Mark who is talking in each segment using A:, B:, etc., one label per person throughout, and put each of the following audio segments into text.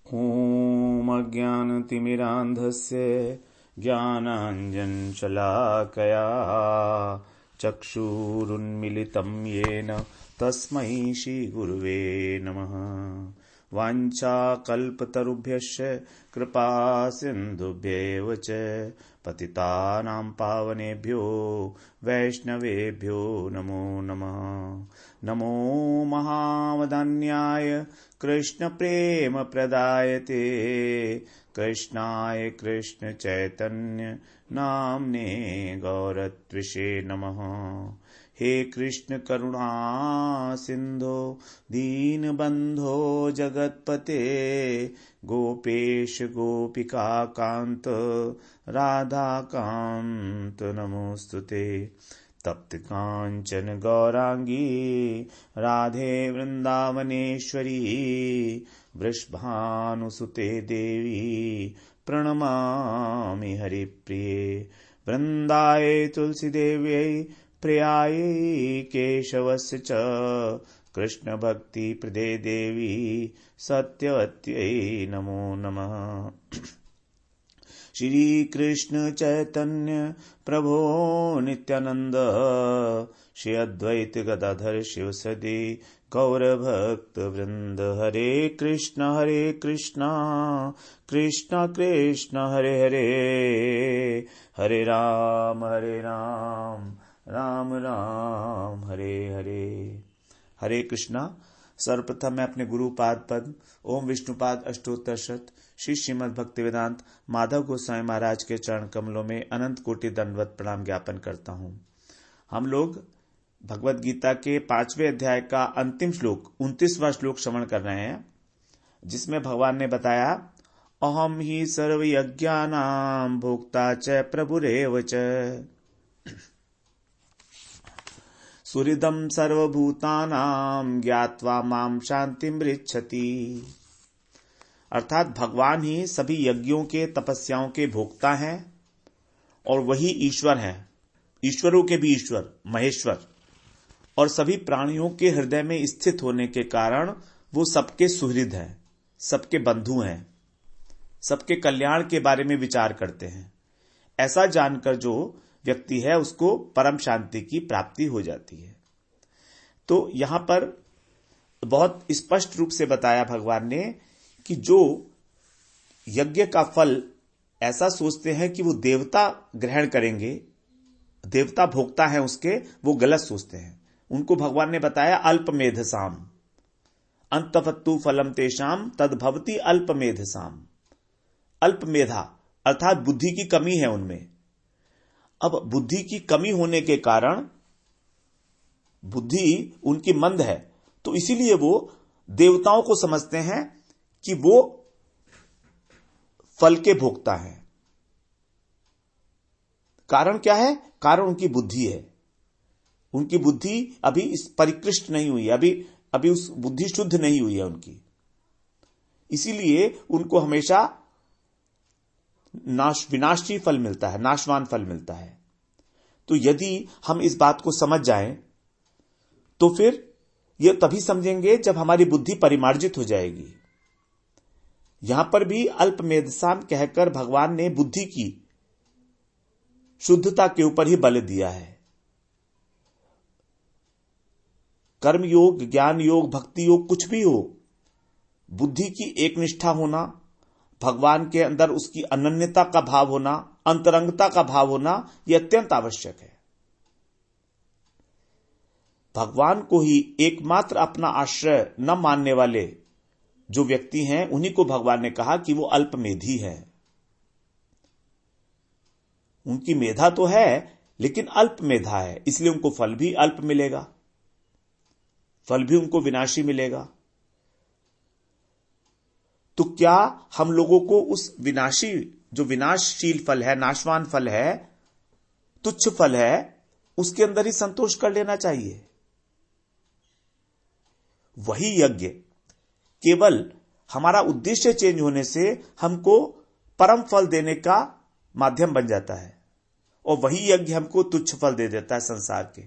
A: ॐ अज्ञानतिमिरान्धस्य ज्ञानाञ्जनशलाकया चक्षुरुन्मिलितं येन तस्मै श्रीगुरुवे नमः। वाञ्छाकल्पतरुभ्यश्च कृपासिन्धुभ्येव च पतितानां पावनेभ्यो वैष्णवेभ्यो नमो नमः। नमो महावदान्याय कृष्णप्रेमप्रदायते कृष्णाय कृष्णचैतन्य नाम्ने गौरत्विषे नमः। हे कृष्ण करुणा सिंधो दीनबंधो जगत्पते गोपेश गोपिका कांत राधा कांत नमोस्तुते। तप्त कांचन गौरांगी राधे वृंदावनेश्वरी वृषभानुसुते देवी प्रणमामि हरिप्रिये। वृंदाय तुलसीदेव्यै प्रियायै केशवस्य च कृष्ण भक्ति प्रदे देवी सत्यवत्यै नमो नमः। श्री कृष्ण चैतन्य प्रभो नित्यानंद श्री अद्वैत गदाधर शिवसदि गौर भक्त वृंद। हरे कृष्ण कृष्ण कृष्ण हरे हरे, हरे राम राम राम हरे हरे। हरे कृष्णा। सर्वप्रथम मैं अपने गुरुपाद पद्म ओम विष्णुपाद अष्टोत्तर शत श्री श्रीमद् भक्तिवेदांत माधव गोस्वामी महाराज के चरण कमलों में अनंत कोटि दंडवत प्रणाम ज्ञापन करता हूँ। हम लोग भगवत गीता के 5वें अध्याय का अंतिम श्लोक 29वां श्लोक श्रवण कर रहे हैं, जिसमें भगवान ने बताया अहम ही सर्वयज्ञानां भोक्ता च प्रभुरेव च सुहृदं सर्वभूतानां ज्ञात्वा मां शांतिं पृच्छति। अर्थात भगवान ही सभी यज्ञों के तपस्याओं के भोक्ता हैं और वही ईश्वर है, ईश्वरों के भी ईश्वर महेश्वर, और सभी प्राणियों के हृदय में स्थित होने के कारण वो सबके सुहृद हैं, सबके बंधु हैं, सबके कल्याण के बारे में विचार करते हैं। ऐसा जानकर जो व्यक्ति है उसको परम शांति की प्राप्ति हो जाती है। तो यहां पर बहुत स्पष्ट रूप से बताया भगवान ने कि जो यज्ञ का फल ऐसा सोचते हैं कि वो देवता ग्रहण करेंगे, देवता भोक्ता है उसके, वो गलत सोचते हैं। उनको भगवान ने बताया अल्पमेधसाम अंतफत्तु फलम तेषाम तद्भवति अल्पमेधसाम। अल्पमेधा अर्थात बुद्धि की कमी है उनमें। अब बुद्धि की कमी होने के कारण बुद्धि उनकी मंद है, तो इसीलिए वो देवताओं को समझते हैं कि वो फल के भोक्ता हैं। कारण क्या है? कारण उनकी बुद्धि है। उनकी बुद्धि अभी इस परिकृष्ट नहीं हुई, अभी उस बुद्धि शुद्ध नहीं हुई है उनकी। इसीलिए उनको हमेशा विनाशी फल मिलता है, नाशवान फल मिलता है। तो यदि हम इस बात को समझ जाएं तो फिर यह तभी समझेंगे जब हमारी बुद्धि परिमार्जित हो जाएगी। यहां पर भी अल्पमेधसाम कहकर भगवान ने बुद्धि की शुद्धता के ऊपर ही बल दिया है। कर्म योग, ज्ञान योग, भक्ति योग कुछ भी हो, बुद्धि की एक निष्ठा होना, भगवान के अंदर उसकी अनन्यता का भाव होना, अंतरंगता का भाव होना, यह अत्यंत आवश्यक है। भगवान को ही एकमात्र अपना आश्रय न मानने वाले जो व्यक्ति हैं, उन्हीं को भगवान ने कहा कि वो अल्पमेधी है। उनकी मेधा तो है लेकिन अल्प मेधा है, इसलिए उनको फल भी अल्प मिलेगा, फल भी उनको विनाशी मिलेगा। तो क्या हम लोगों को उस विनाशी, जो विनाशशील फल है, नाशवान फल है, तुच्छ फल है, उसके अंदर ही संतोष कर लेना चाहिए? वही यज्ञ केवल हमारा उद्देश्य चेंज होने से हमको परम फल देने का माध्यम बन जाता है, और वही यज्ञ हमको तुच्छ फल दे देता है संसार के,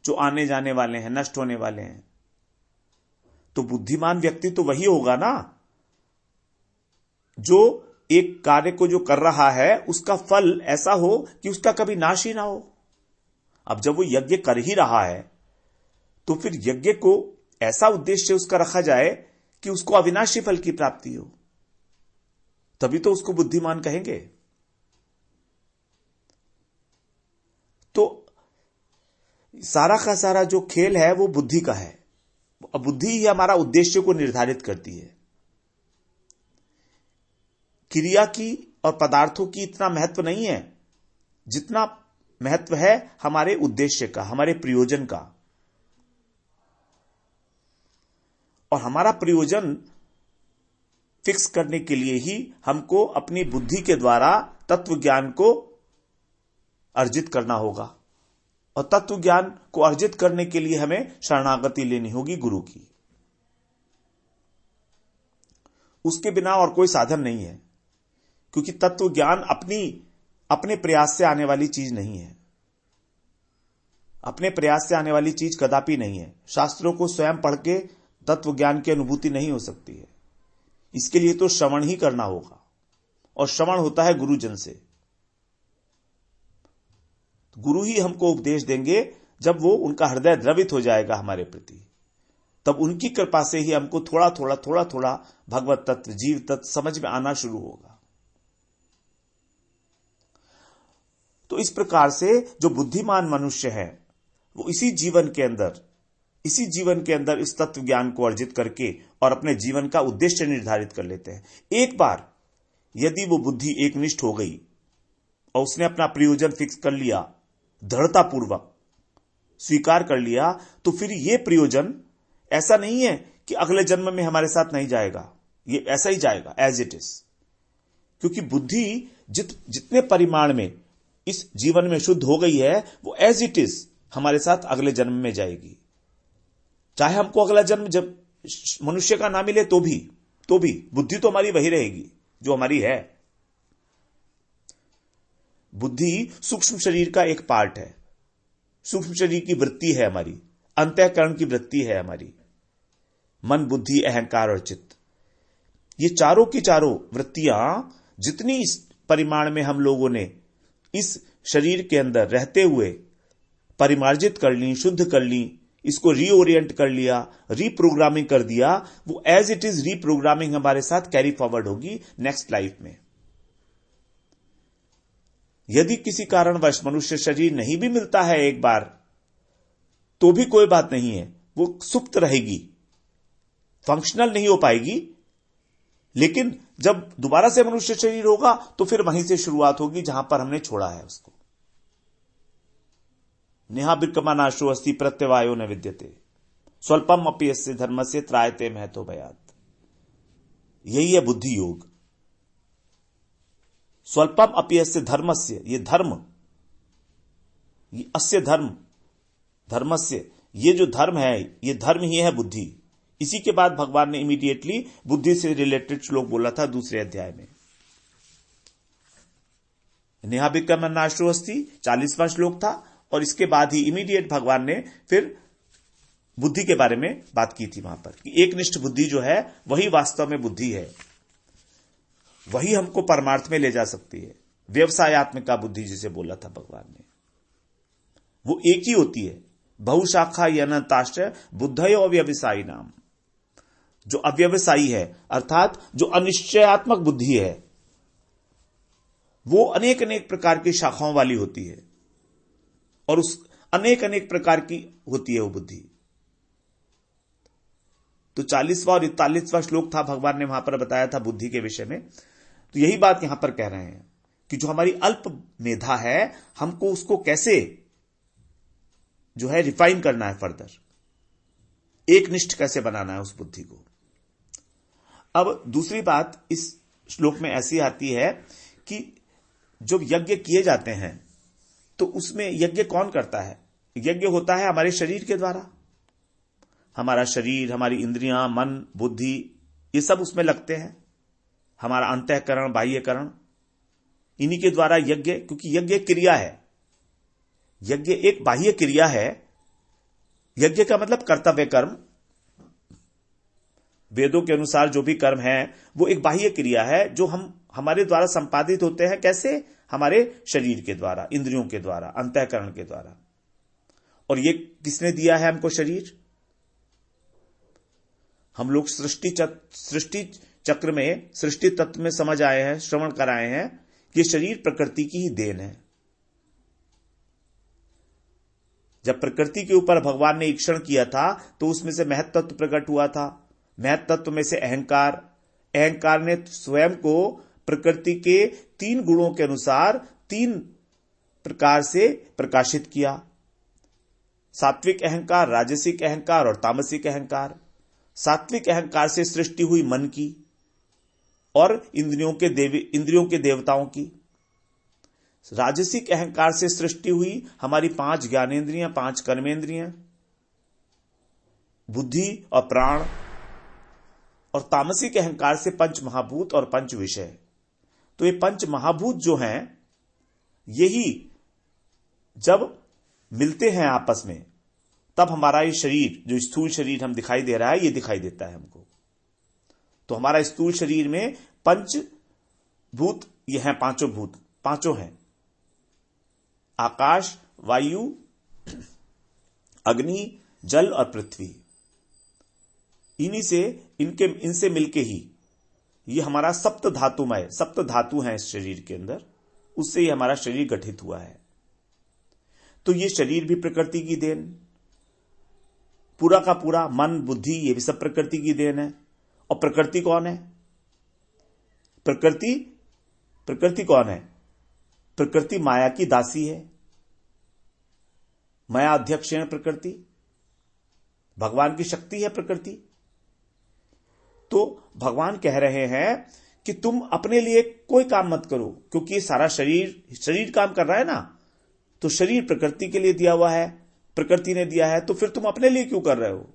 A: जो आने जाने वाले हैं, नष्ट होने वाले हैं। तो बुद्धिमान व्यक्ति तो वही होगा ना जो एक कार्य को जो कर रहा है उसका फल ऐसा हो कि उसका कभी नाश ही ना हो। अब जब वो यज्ञ कर ही रहा है तो फिर यज्ञ को ऐसा उद्देश्य उसका रखा जाए कि उसको अविनाशी फल की प्राप्ति हो, तभी तो उसको बुद्धिमान कहेंगे। तो सारा का सारा जो खेल है वो बुद्धि का है। अब बुद्धि ही हमारा उद्देश्य को निर्धारित करती है। क्रिया की और पदार्थों की इतना महत्व नहीं है जितना महत्व है हमारे उद्देश्य का, हमारे प्रयोजन का। और हमारा प्रयोजन फिक्स करने के लिए ही हमको अपनी बुद्धि के द्वारा तत्व ज्ञान को अर्जित करना होगा। और तत्व ज्ञान को अर्जित करने के लिए हमें शरणागति लेनी होगी गुरु की। उसके बिना और कोई साधन नहीं है, क्योंकि तत्व ज्ञान अपने प्रयास से आने वाली चीज नहीं है। अपने प्रयास से आने वाली चीज कदापि नहीं है। शास्त्रों को स्वयं पढ़ के तत्व ज्ञान की अनुभूति नहीं हो सकती है। इसके लिए तो श्रवण ही करना होगा, और श्रवण होता है गुरुजन से। गुरु ही हमको उपदेश देंगे जब वो उनका हृदय द्रवित हो जाएगा हमारे प्रति, तब उनकी कृपा से ही हमको थोड़ा थोड़ा भगवत तत्व, जीव तत्व समझ में आना शुरू होगा। तो इस प्रकार से जो बुद्धिमान मनुष्य है वो इसी जीवन के अंदर इस तत्व ज्ञान को अर्जित करके और अपने जीवन का उद्देश्य निर्धारित कर लेते हैं। एक बार यदि वो बुद्धि एकनिष्ठ हो गई और उसने अपना प्रयोजन फिक्स कर लिया, दृढ़तापूर्वक स्वीकार कर लिया, तो फिर ये प्रयोजन ऐसा नहीं है कि अगले जन्म में हमारे साथ नहीं जाएगा, ये ऐसा ही जाएगा एज इट इज। क्योंकि बुद्धि जितने परिमाण में इस जीवन में शुद्ध हो गई है वो एज इट इज हमारे साथ अगले जन्म में जाएगी। चाहे हमको अगला जन्म जब मनुष्य का ना मिले तो भी बुद्धि तो हमारी वही रहेगी जो हमारी है। बुद्धि सूक्ष्म शरीर का एक पार्ट है, सूक्ष्म शरीर की वृत्ति है हमारी, अंतःकरण की वृत्ति है हमारी, मन, बुद्धि, अहंकार और चित्त। ये चारों की चारों वृत्तियां जितनी इस परिमाण में हम लोगों ने इस शरीर के अंदर रहते हुए परिमार्जित कर ली, शुद्ध कर ली, इसको रीओरिएंट कर लिया, रीप्रोग्रामिंग कर दिया, वो एज इट इज रीप्रोग्रामिंग हमारे साथ कैरी फॉरवर्ड होगी नेक्स्ट लाइफ में। यदि किसी कारणवश मनुष्य शरीर नहीं भी मिलता है एक बार, तो भी कोई बात नहीं है, वो सुप्त रहेगी, फंक्शनल नहीं हो पाएगी। लेकिन जब दोबारा से मनुष्य शरीर होगा तो फिर वहीं से शुरुआत होगी जहां पर हमने छोड़ा है उसको। नेहा बिर्कमानाशो अस्ति प्रत्यवायो न विद्यते स्वल्पम अपि यस्य धर्मस्य त्रायते महतो भयात्। यही है बुद्धि योग। स्वल्पम अपि यस्य धर्मस्य, ये धर्म, ये अस्य धर्मस्य, ये जो धर्म है ये धर्म ही है बुद्धि। इसी के बाद भगवान ने इमीडिएटली बुद्धि से रिलेटेड श्लोक बोला था दूसरे अध्याय में। नेहा बिर्कमानाशो अस्ति 40वां श्लोक था, और इसके बाद ही इमीडिएट भगवान ने फिर बुद्धि के बारे में बात की थी वहां पर कि एकनिष्ठ बुद्धि जो है वही वास्तव में बुद्धि है, वही हमको परमार्थ में ले जा सकती है। व्यवसायत्मिका बुद्धि जिसे बोला था भगवान ने, वो एक ही होती है। बहुशाखा अनंताश्च बुद्धयो अव्यवसायी नाम। जो अव्यवसायी है अर्थात जो अनिश्चयात्मक बुद्धि है वो अनेक अनेक प्रकार की शाखाओं वाली होती है, और उस अनेक अनेक प्रकार की होती है वो बुद्धि। तो 40वां और 41वां श्लोक था, भगवान ने वहां पर बताया था बुद्धि के विषय में। तो यही बात यहां पर कह रहे हैं कि जो हमारी अल्प मेधा है हमको उसको कैसे जो है रिफाइन करना है, फर्दर एकनिष्ठ कैसे बनाना है उस बुद्धि को। अब दूसरी बात इस श्लोक में ऐसी आती है कि जब यज्ञ किए जाते हैं तो उसमें यज्ञ कौन करता है? यज्ञ होता है हमारे शरीर के द्वारा। हमारा शरीर, हमारी इंद्रियां, मन, बुद्धि, ये सब उसमें लगते हैं। हमारा अंतःकरण, बाह्यकरण, इन्हीं के द्वारा यज्ञ, क्योंकि यज्ञ क्रिया है, यज्ञ एक बाह्य क्रिया है। यज्ञ का मतलब कर्तव्य कर्म। वेदों के अनुसार जो भी कर्म है वो एक बाह्य क्रिया है जो हमारे द्वारा संपादित होते हैं। कैसे? हमारे शरीर के द्वारा, इंद्रियों के द्वारा, अंतःकरण के द्वारा। और ये किसने दिया है हमको शरीर? हम लोग सृष्टि चक्र में, सृष्टि तत्व में समझ आए हैं, श्रवण कराए हैं कि शरीर प्रकृति की ही देन है। जब प्रकृति के ऊपर भगवान ने ईक्षण किया था तो उसमें से महत तत्व प्रकट हुआ था। महत तत्व में से अहंकार ने स्वयं को प्रकृति के 3 गुणों के अनुसार 3 प्रकार से प्रकाशित किया। सात्विक अहंकार, राजसिक अहंकार और तामसिक अहंकार। सात्विक अहंकार से सृष्टि हुई मन की और इंद्रियों के देवताओं की। राजसिक अहंकार से सृष्टि हुई हमारी 5 ज्ञानेंद्रियां, 5 कर्मेंद्रियां, बुद्धि और प्राण। और तामसिक अहंकार से 5 महाभूत और 5 विषय। तो ये 5 महाभूत जो हैं, यही जब मिलते हैं आपस में, तब हमारा ये शरीर, जो स्थूल शरीर हम दिखाई दे रहा है, ये दिखाई देता है हमको। तो हमारा स्थूल शरीर में 5 भूत, ये हैं 5 भूत, 5 हैं। आकाश, वायु, अग्नि, जल और पृथ्वी। इनसे मिलके ही ये हमारा सप्त धातु है इस शरीर के अंदर, उससे ही हमारा शरीर गठित हुआ है। तो ये शरीर भी प्रकृति की देन, पूरा का पूरा मन, बुद्धि, ये भी सब प्रकृति की देन है। और प्रकृति कौन है? प्रकृति कौन है? प्रकृति माया की दासी है। माया अध्यक्षेण प्रकृति, भगवान की शक्ति है प्रकृति। तो भगवान कह रहे हैं कि तुम अपने लिए कोई काम मत करो, क्योंकि सारा शरीर काम कर रहा है ना। तो शरीर प्रकृति के लिए दिया हुआ है, प्रकृति ने दिया है, तो फिर तुम अपने लिए क्यों कर रहे हो?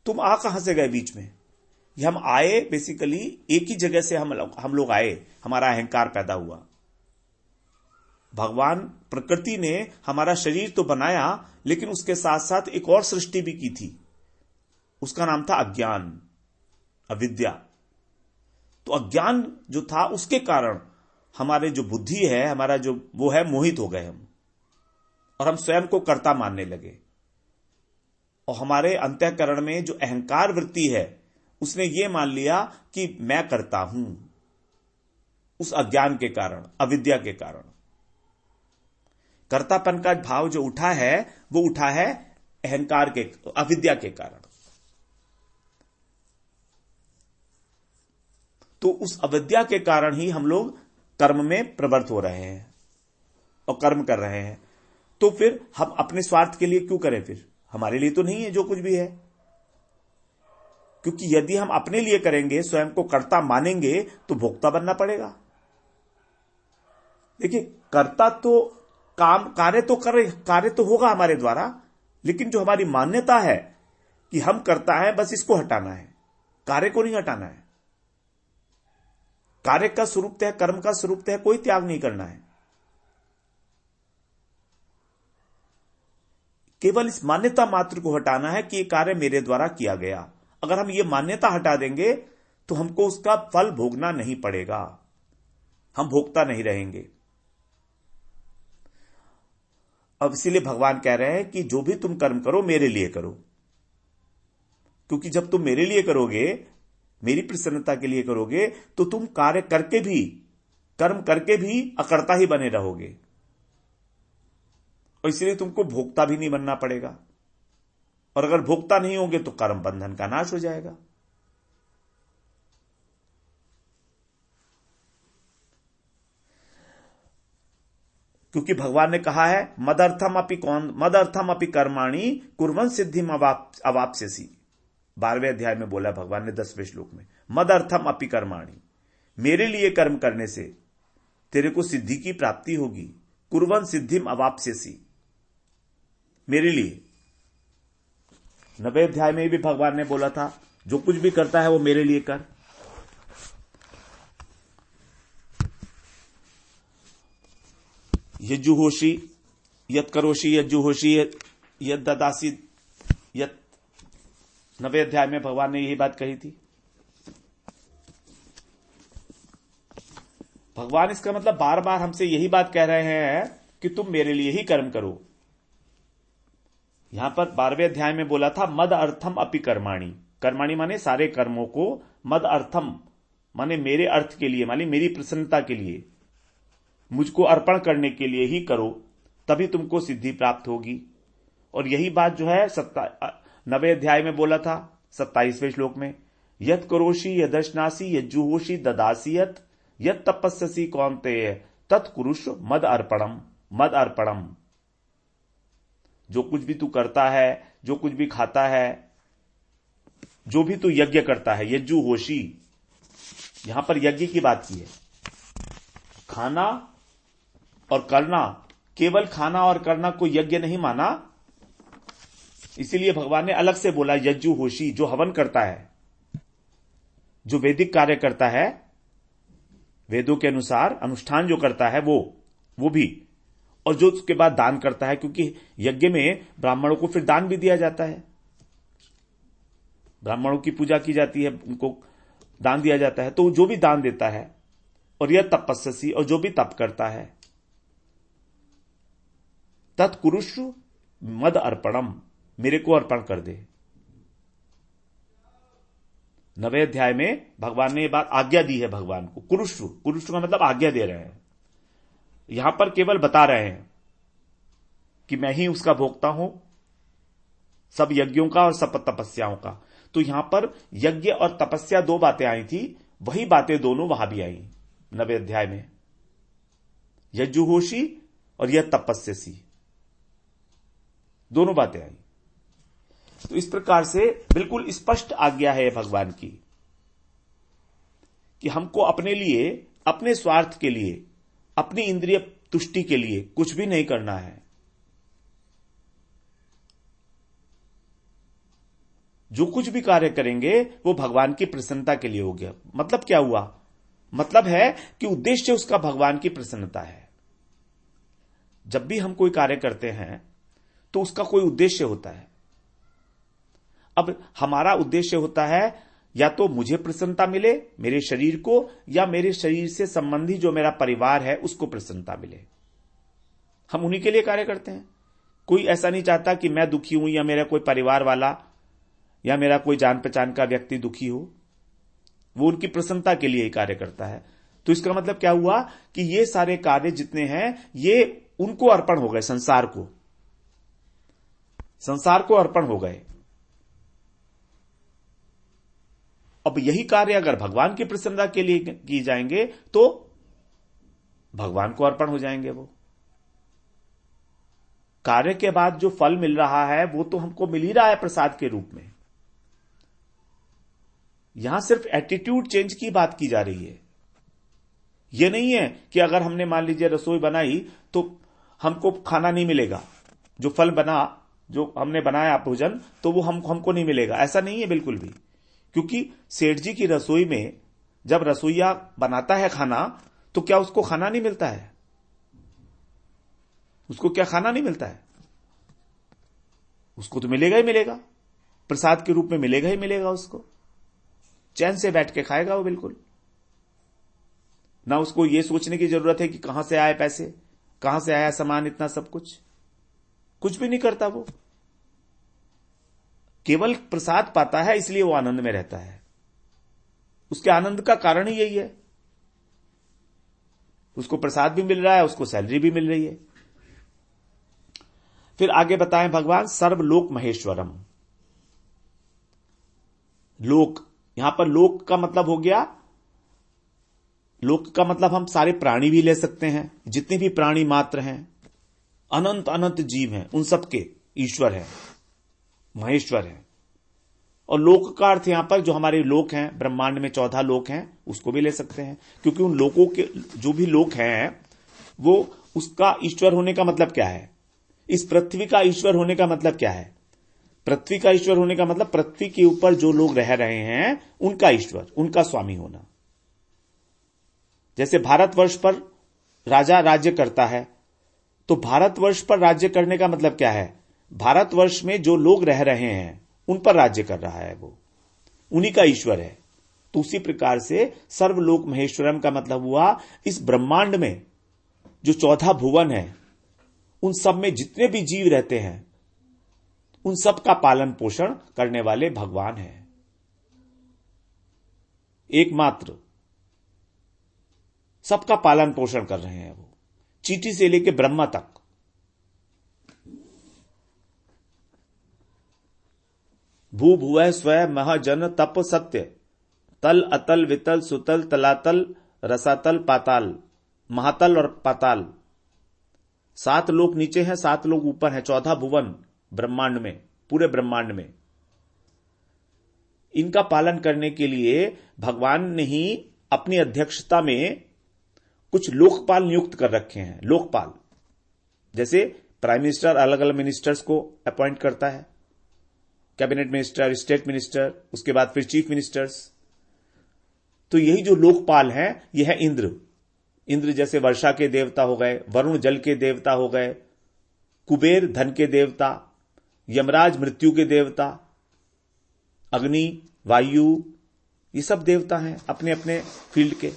A: तुम आ कहां से गए बीच में? ये हम आए, बेसिकली एक ही जगह से हम लोग आए, हमारा अहंकार पैदा हुआ। भगवान प्रकृति ने हमारा शरीर तो बनाया, लेकिन उसके साथ साथ एक और सृष्टि भी की थी, उसका नाम था अज्ञान, अविद्या। तो अज्ञान जो था, उसके कारण हमारे जो बुद्धि है, हमारा जो वो है, मोहित हो गए हम, और हम स्वयं को कर्ता मानने लगे। और हमारे अंतःकरण में जो अहंकार वृत्ति है, उसने ये मान लिया कि मैं करता हूं, उस अज्ञान के कारण, अविद्या के कारण। कर्तापन का भाव जो उठा है, वो उठा है अहंकार के, अविद्या के कारण। तो उस अविद्या के कारण ही हम लोग कर्म में प्रवृत्त हो रहे हैं और कर्म कर रहे हैं। तो फिर हम अपने स्वार्थ के लिए क्यों करें? फिर हमारे लिए तो नहीं है जो कुछ भी है। क्योंकि यदि हम अपने लिए करेंगे, स्वयं को कर्ता मानेंगे, तो भोक्ता बनना पड़ेगा। देखिए, कर्ता तो कार्य तो होगा हमारे द्वारा, लेकिन जो हमारी मान्यता है कि हम करता है, बस इसको हटाना है, कार्य को नहीं हटाना है। कार्य का स्वरूप है, कर्म का स्वरूप है, कोई त्याग नहीं करना है। केवल इस मान्यता मात्र को हटाना है कि यह कार्य मेरे द्वारा किया गया। अगर हम ये मान्यता हटा देंगे तो हमको उसका फल भोगना नहीं पड़ेगा, हम भोगता नहीं रहेंगे। अब इसीलिए भगवान कह रहे हैं कि जो भी तुम कर्म करो, मेरे लिए करो। क्योंकि जब तुम मेरे लिए करोगे, मेरी प्रसन्नता के लिए करोगे, तो तुम कार्य करके भी, कर्म करके भी अकर्ता ही बने रहोगे, और इसलिए तुमको भोक्ता भी नहीं बनना पड़ेगा। और अगर भोक्ता नहीं होंगे तो कर्म बंधन का नाश हो जाएगा। क्योंकि भगवान ने कहा है, मदर्थम अपि कर्माणि कुर्वन् सिद्धिम अवाप्स्यसि। 12वें अध्याय में बोला भगवान ने 10वें श्लोक में, मदर्थम अपि कर्माणि, मेरे लिए कर्म करने से तेरे को सिद्धि की प्राप्ति होगी। कुर्वन् सिद्धिम अवाप्स्यसि, मेरे लिए। 9वें अध्याय में भी भगवान ने बोला था, जो कुछ भी करता है वो मेरे लिए कर। यज्जुहोषि यत् करोषि यज्जुहोषि यत् ददासि यत् 9वें अध्याय में भगवान ने यही बात कही थी। भगवान इसका मतलब बार बार हमसे यही बात कह रहे हैं कि तुम मेरे लिए ही कर्म करो। यहां पर 12वें अध्याय में बोला था मद अर्थम अपि कर्माणि। कर्माणि माने सारे कर्मों को, मद अर्थम माने मेरे अर्थ के लिए, माने मेरी प्रसन्नता के लिए, मुझको अर्पण करने के लिए ही करो, तभी तुमको सिद्धि प्राप्त होगी। और यही बात जो है 9वें अध्याय में बोला था 27वें श्लोक में, यत करोषि यदश्नासी यज्जुहोषि ददासी यत तपस्यसि कौन्तेय तत्कुरुष्व मद अर्पणम। मद अर्पणम, जो कुछ भी तू करता है, जो कुछ भी खाता है, जो भी तू यज्ञ करता है, यज्जुहोषि, यहां पर यज्ञ की बात की है। खाना और करना, केवल खाना और करना को यज्ञ नहीं माना, इसीलिए भगवान ने अलग से बोला यज्जुहोषि, जो हवन करता है, जो वैदिक कार्य करता है, वेदों के अनुसार अनुष्ठान जो करता है वो भी, और जो उसके बाद दान करता है, क्योंकि यज्ञ में ब्राह्मणों को फिर दान भी दिया जाता है, ब्राह्मणों की पूजा की जाती है, उनको दान दिया जाता है, तो जो भी दान देता है, और यह तपस्यसी, और जो भी तप करता है, तत्कुरुष्व मद अर्पणम, मेरे को अर्पण कर दे। 9वें अध्याय में भगवान ने ये बात आज्ञा दी है भगवान को। कुरुष्व, कुरुष्व का मतलब आज्ञा दे रहे हैं, यहां पर केवल बता रहे हैं कि मैं ही उसका भोक्ता हूं, सब यज्ञों का और सब तपस्याओं का। तो यहां पर यज्ञ और तपस्या दो बातें आई थी, वही बातें दोनों वहां भी आई 9वें अध्याय में, यज्जुहोषि और यह तपस्यसी, दोनों बातें आई। तो इस प्रकार से बिल्कुल स्पष्ट आज्ञा है भगवान की कि हमको अपने लिए, अपने स्वार्थ के लिए, अपनी इंद्रिय तुष्टि के लिए कुछ भी नहीं करना है। जो कुछ भी कार्य करेंगे वो भगवान की प्रसन्नता के लिए हो गया। मतलब क्या हुआ? मतलब है कि उद्देश्य उसका भगवान की प्रसन्नता है। जब भी हम कोई कार्य करते हैं तो उसका कोई उद्देश्य होता है। अब हमारा उद्देश्य होता है या तो मुझे प्रसन्नता मिले, मेरे शरीर को, या मेरे शरीर से संबंधी जो मेरा परिवार है उसको प्रसन्नता मिले। हम उन्हीं के लिए कार्य करते हैं। कोई ऐसा नहीं चाहता कि मैं दुखी हूं या मेरा कोई परिवार वाला या मेरा कोई जान पहचान का व्यक्ति दुखी हो। वो उनकी प्रसन्नता के लिए ही कार्य करता है। तो इसका मतलब क्या हुआ कि ये सारे कार्य जितने हैं ये उनको अर्पण हो गए, संसार को अर्पण हो गए। अब यही कार्य अगर भगवान की प्रसन्नता के लिए की जाएंगे तो भगवान को अर्पण हो जाएंगे। वो कार्य के बाद जो फल मिल रहा है वो तो हमको मिल ही रहा है प्रसाद के रूप में। यहां सिर्फ एटीट्यूड चेंज की बात की जा रही है। यह नहीं है कि अगर हमने मान लीजिए रसोई बनाई तो हमको खाना नहीं मिलेगा, जो फल बना, जो हमने बनाया भोजन, तो वो हमको नहीं मिलेगा, ऐसा नहीं है बिल्कुल भी। क्योंकि सेठ जी की रसोई में जब रसोईया बनाता है खाना तो क्या उसको खाना नहीं मिलता है? उसको क्या खाना नहीं मिलता है? उसको तो मिलेगा ही मिलेगा, प्रसाद के रूप में मिलेगा ही मिलेगा। उसको चैन से बैठ के खाएगा वो, बिल्कुल ना उसको ये सोचने की जरूरत है कि कहां से आए पैसे, कहां से आया सामान, इतना सब कुछ भी नहीं करता। वो केवल प्रसाद पाता है इसलिए वो आनंद में रहता है। उसके आनंद का कारण ही यही है, उसको प्रसाद भी मिल रहा है, उसको सैलरी भी मिल रही है। फिर आगे बताएं भगवान सर्वलोक महेश्वरम। लोक, यहां पर लोक का मतलब हो गया, लोक का मतलब हम सारे प्राणी भी ले सकते हैं, जितने भी प्राणी मात्र हैं, अनंत अनंत जीव हैं, उन सबके ईश्वर है, महेश्वर है। और लोक का अर्थ यहां पर जो हमारे लोक हैं, ब्रह्मांड में 14 लोक हैं, उसको भी ले सकते हैं। क्योंकि उन लोकों के जो भी लोक हैं वो उसका ईश्वर होने का मतलब क्या है? इस पृथ्वी का ईश्वर होने का मतलब क्या है? पृथ्वी का ईश्वर होने का मतलब पृथ्वी के ऊपर जो लोग रह रहे हैं उनका ईश्वर, उनका स्वामी होना। जैसे भारतवर्ष पर राजा राज्य करता है, तो भारतवर्ष पर राज्य करने का मतलब क्या है? भारतवर्ष में जो लोग रह रहे हैं उन पर राज्य कर रहा है, वो उन्हीं का ईश्वर है। तो उसी प्रकार से सर्वलोक महेश्वरम का मतलब हुआ इस ब्रह्मांड में जो 14 भुवन है, उन सब में जितने भी जीव रहते हैं उन सब का पालन पोषण करने वाले भगवान हैं। एकमात्र सबका पालन पोषण कर रहे हैं वो, चींटी से लेकर ब्रह्मा तक। भू भुवः स्वः मह जन तप सत्य तल अतल वितल सुतल तलातल रसातल पाताल, महातल और पाताल, 7 लोक नीचे हैं, 7 लोक ऊपर हैं, 14 भुवन ब्रह्मांड में, पूरे ब्रह्मांड में। इनका पालन करने के लिए भगवान ने ही अपनी अध्यक्षता में कुछ लोकपाल नियुक्त कर रखे हैं। लोकपाल जैसे प्राइम मिनिस्टर अलग अलग मिनिस्टर्स को अपॉइंट करता है, कैबिनेट मिनिस्टर, स्टेट मिनिस्टर, उसके बाद फिर चीफ मिनिस्टर्स। तो यही जो लोकपाल हैं यह है इंद्र। इंद्र जैसे वर्षा के देवता हो गए, वरुण जल के देवता हो गए, कुबेर धन के देवता, यमराज मृत्यु के देवता, अग्नि, वायु, ये सब देवता हैं अपने अपने फील्ड के।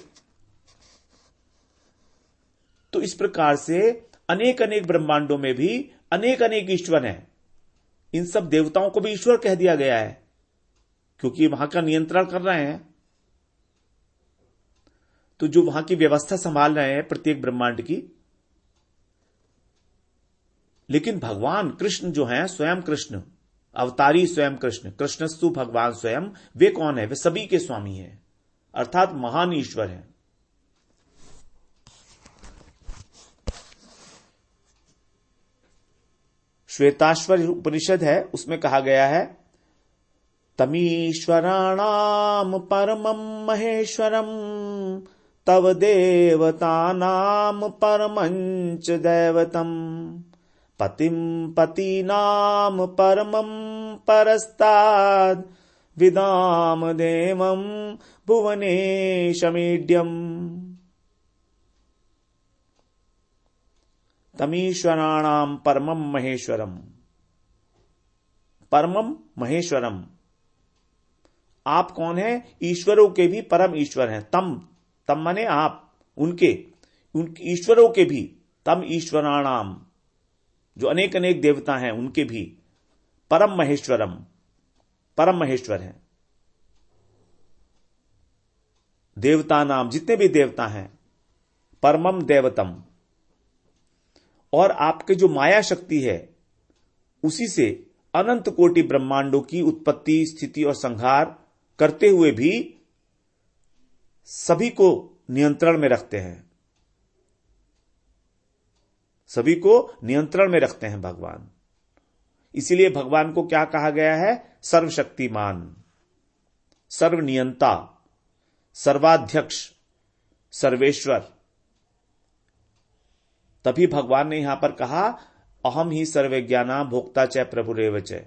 A: तो इस प्रकार से अनेक अनेक ब्रह्मांडों में भी अनेक अनेक ईश्वर हैं। इन सब देवताओं को भी ईश्वर कह दिया गया है क्योंकि वहां का नियंत्रण कर रहे हैं। तो जो वहां की व्यवस्था संभाल रहे हैं प्रत्येक ब्रह्मांड की। लेकिन भगवान कृष्ण जो हैं, स्वयं कृष्ण, अवतारी स्वयं कृष्ण, कृष्णस्तु भगवान स्वयं, वे कौन है? वे सभी के स्वामी हैं, अर्थात महान ईश्वर हैं। श्वेताश्वर उपनिषद है, उसमें कहा गया है तमीश्वराणाम परमं महेश्वरम तव देवतानाम परमंच दैवतम पतिम पतीनाम परमं परस्ताद विदाम देवम भुवनेशमीड्यम। तमीश्वराणाम परमं महेश्वरम, परमं महेश्वरम। आप कौन है? ईश्वरों के भी परम ईश्वर हैं। तम, तम माने आप, उनके ईश्वरों के भी, तम ईश्वराणाम, जो अनेक अनेक देवता हैं उनके भी, परम महेश्वरम, परम महेश्वर हैं। देवता नाम, जितने भी देवता हैं, परमम देवतम। और आपके जो माया शक्ति है उसी से अनंत कोटि ब्रह्मांडों की उत्पत्ति, स्थिति और संहार करते हुए भी सभी को नियंत्रण में रखते हैं, सभी को नियंत्रण में रखते हैं भगवान। इसीलिए भगवान को क्या कहा गया है? सर्वशक्तिमान, सर्वनियंता, सर्वाध्यक्ष, सर्वेश्वर। तभी भगवान ने यहां पर कहा अहम ही सर्वज्ञाना भोक्ता च प्रभुरेव च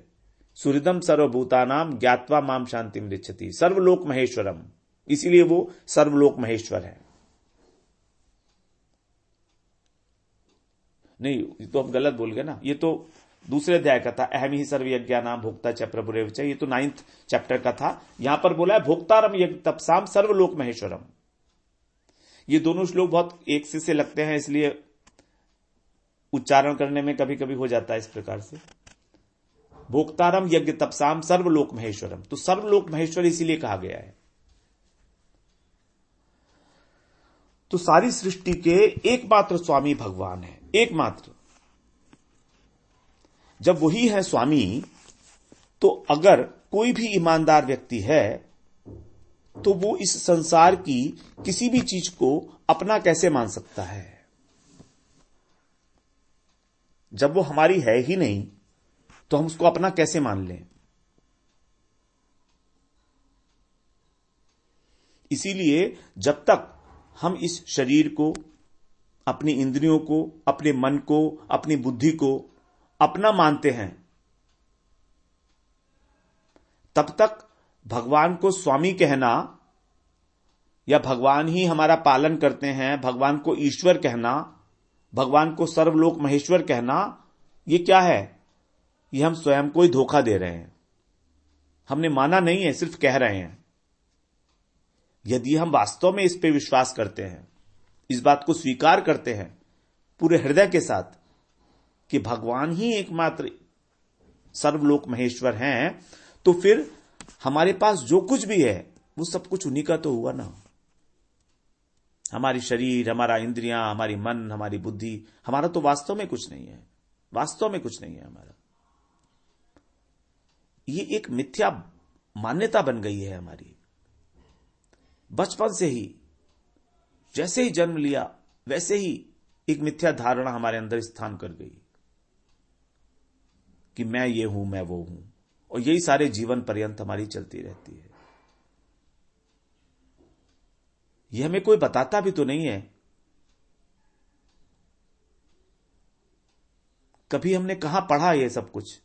A: सुहृदम सर्वभूतानाम ज्ञात्वा माम शांतिम ऋच्छति। सर्वलोक महेश्वरम, इसीलिए वो सर्वलोक महेश्वर है। नहीं, ये तो हम गलत बोल गए ना, ये तो दूसरे अध्याय का था। अहम ही सर्वज्ञानाम भोक्ता च प्रभुरेव च, ये तो 9th चैप्टर का था। यहां पर बोला है भोक्तारम यज्ञ तपसाम सर्वलोक महेश्वरम। ये दोनों श्लोक बहुत एक से लगते हैं, इसलिए उच्चारण करने में कभी कभी हो जाता है इस प्रकार से। भोक्तारम यज्ञ तपसाम सर्वलोक महेश्वरम, तो सर्वलोक महेश्वर इसीलिए कहा गया है। तो सारी सृष्टि के एकमात्र स्वामी भगवान है, एकमात्र। जब वही है स्वामी, तो अगर कोई भी ईमानदार व्यक्ति है तो वो इस संसार की किसी भी चीज को अपना कैसे मान सकता है? जब वो हमारी है ही नहीं तो हम उसको अपना कैसे मान लें? इसीलिए जब तक हम इस शरीर को, अपनी इंद्रियों को, अपने मन को, अपनी बुद्धि को अपना मानते हैं, तब तक भगवान को स्वामी कहना या भगवान ही हमारा पालन करते हैं, भगवान को ईश्वर कहना, भगवान को सर्वलोक महेश्वर कहना, ये क्या है? ये हम स्वयं को ही धोखा दे रहे हैं। हमने माना नहीं है, सिर्फ कह रहे हैं। यदि हम वास्तव में इस पे विश्वास करते हैं, इस बात को स्वीकार करते हैं पूरे हृदय के साथ कि भगवान ही एकमात्र सर्वलोक महेश्वर हैं, तो फिर हमारे पास जो कुछ भी है वो सब कुछ उन्हीं का तो हुआ ना। हमारी शरीर, हमारा इंद्रियां, हमारी मन, हमारी बुद्धि, हमारा तो वास्तव में कुछ नहीं है, वास्तव में कुछ नहीं है हमारा। ये एक मिथ्या मान्यता बन गई है हमारी। बचपन से ही, जैसे ही जन्म लिया वैसे ही एक मिथ्या धारणा हमारे अंदर स्थान कर गई कि मैं ये हूं, मैं वो हूं, और यही सारे जीवन पर्यंत हमारी चलती रहती है। यह हमें कोई बताता भी तो नहीं है। कभी हमने कहां पढ़ा ये सब कुछ?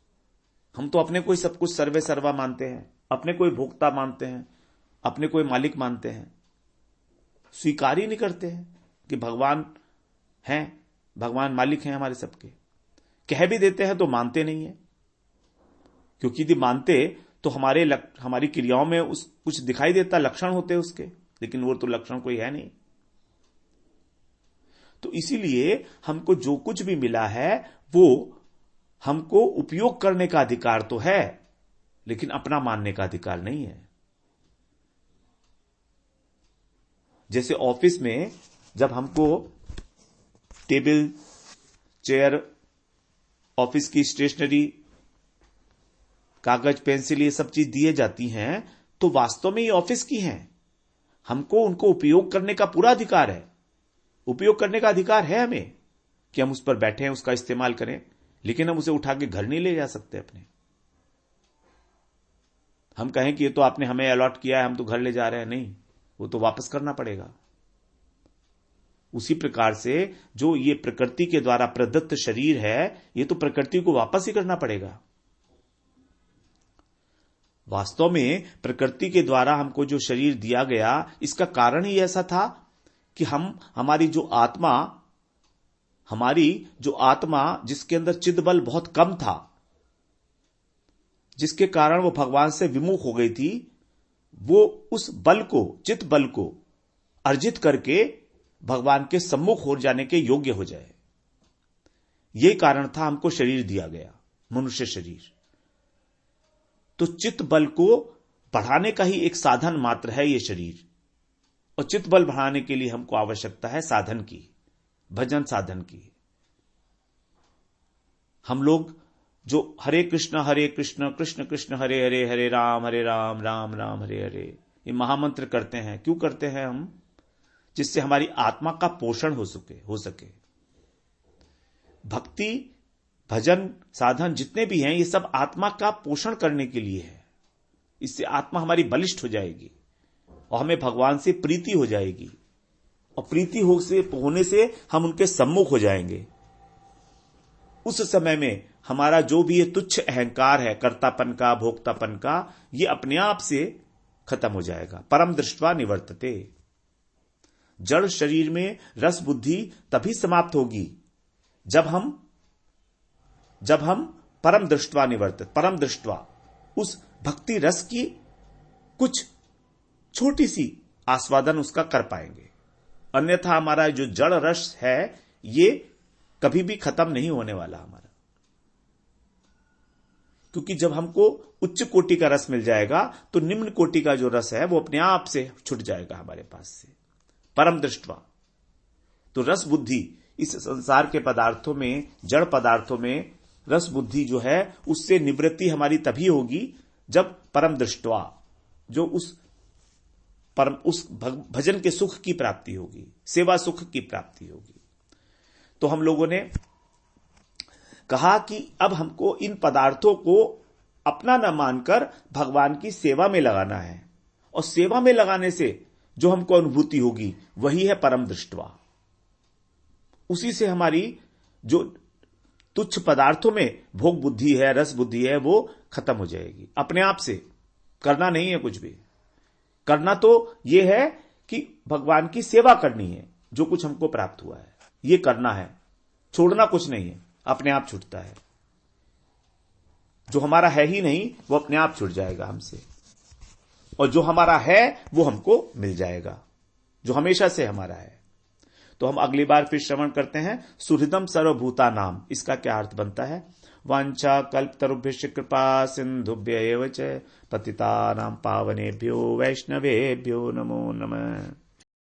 A: हम तो अपने को ही सब कुछ सर्वे सर्वा मानते हैं, अपने को ही भोक्ता मानते हैं, अपने को ही मालिक मानते हैं। स्वीकार ही नहीं करते हैं कि भगवान हैं, भगवान मालिक हैं हमारे सबके। कह भी देते हैं तो मानते नहीं है, क्योंकि यदि मानते तो हमारी क्रियाओं में कुछ दिखाई देता, लक्षण होते उसके, लेकिन वो तो लक्षण कोई है नहीं। तो इसीलिए हमको जो कुछ भी मिला है वो हमको उपयोग करने का अधिकार तो है, लेकिन अपना मानने का अधिकार नहीं है। जैसे ऑफिस में जब हमको टेबल, चेयर, ऑफिस की स्टेशनरी, कागज, पेंसिल, ये सब चीज दिए जाती हैं, तो वास्तव में ये ऑफिस की हैं। हमको उनको उपयोग करने का पूरा अधिकार है। उपयोग करने का अधिकार है हमें कि हम उस पर बैठे हैं, उसका इस्तेमाल करें, लेकिन हम उसे उठा के घर नहीं ले जा सकते अपने। हम कहें कि ये तो आपने हमें अलॉट किया है, हम तो घर ले जा रहे हैं, नहीं, वो तो वापस करना पड़ेगा। उसी प्रकार से जो ये प्रकृति के द्वारा प्रदत्त शरीर है, ये तो प्रकृति को वापस ही करना पड़ेगा। वास्तव में प्रकृति के द्वारा हमको जो शरीर दिया गया, इसका कारण ही ऐसा था कि हमारी जो आत्मा जिसके अंदर चित्त बल बहुत कम था, जिसके कारण वो भगवान से विमुख हो गई थी, वो उस बल को, चित्त बल को अर्जित करके भगवान के सम्मुख हो जाने के योग्य हो जाए। यही कारण था हमको शरीर दिया गया, मनुष्य शरीर। तो चित्त बल को बढ़ाने का ही एक साधन मात्र है ये शरीर, और चित्त बल बढ़ाने के लिए हमको आवश्यकता है साधन की, भजन साधन की। हम लोग जो हरे कृष्ण कृष्ण कृष्ण हरे हरे, हरे राम राम राम हरे हरे, ये महामंत्र करते हैं। क्यों करते हैं हम? जिससे हमारी आत्मा का पोषण हो सके। भक्ति, भजन, साधन जितने भी हैं, ये सब आत्मा का पोषण करने के लिए है। इससे आत्मा हमारी बलिष्ठ हो जाएगी और हमें भगवान से प्रीति हो जाएगी, और प्रीति होने से हम उनके सम्मुख हो जाएंगे। उस समय में हमारा जो भी ये तुच्छ अहंकार है, कर्तापन का, भोक्तापन का, ये अपने आप से खत्म हो जाएगा। परम दृष्ट्वा निवर्तते। जड़ शरीर में रस बुद्धि तभी समाप्त होगी जब हम परम दृष्ट्वा निवर्तित, परम दृष्ट्वा उस भक्ति रस की कुछ छोटी सी आस्वादन उसका कर पाएंगे। अन्यथा हमारा जो जड़ रस है ये कभी भी खत्म नहीं होने वाला हमारा, क्योंकि जब हमको उच्च कोटि का रस मिल जाएगा तो निम्न कोटि का जो रस है वो अपने आप से छूट जाएगा हमारे पास से। परम दृष्ट्वा तो रस बुद्धि, इस संसार के पदार्थों में, जड़ पदार्थों में रस बुद्धि जो है उससे निवृत्ति हमारी तभी होगी जब परम दृष्ट्वा, जो उस भजन के सुख की प्राप्ति होगी, सेवा सुख की प्राप्ति होगी। तो हम लोगों ने कहा कि अब हमको इन पदार्थों को अपना न मानकर भगवान की सेवा में लगाना है, और सेवा में लगाने से जो हमको अनुभूति होगी वही है परम दृष्ट्वा। उसी से हमारी जो तुच्छ पदार्थों में भोग बुद्धि है, रस बुद्धि है, वो खत्म हो जाएगी अपने आप से। करना नहीं है कुछ भी। करना तो यह है कि भगवान की सेवा करनी है, जो कुछ हमको प्राप्त हुआ है ये करना है, छोड़ना कुछ नहीं है, अपने आप छूटता है। जो हमारा है ही नहीं वो अपने आप छूट जाएगा हमसे, और जो हमारा है वो हमको मिल जाएगा, जो हमेशा से हमारा है। तो हम अगली बार फिर श्रवण करते हैं सुहृदम सर्वभूता नाम। इसका क्या अर्थ बनता है? वांछा कल्पतरुभ्यश्च कृपा सिंधुभ्य एव च पतितानां पावनेभ्यो वैष्णवेभ्यो नमो नमः।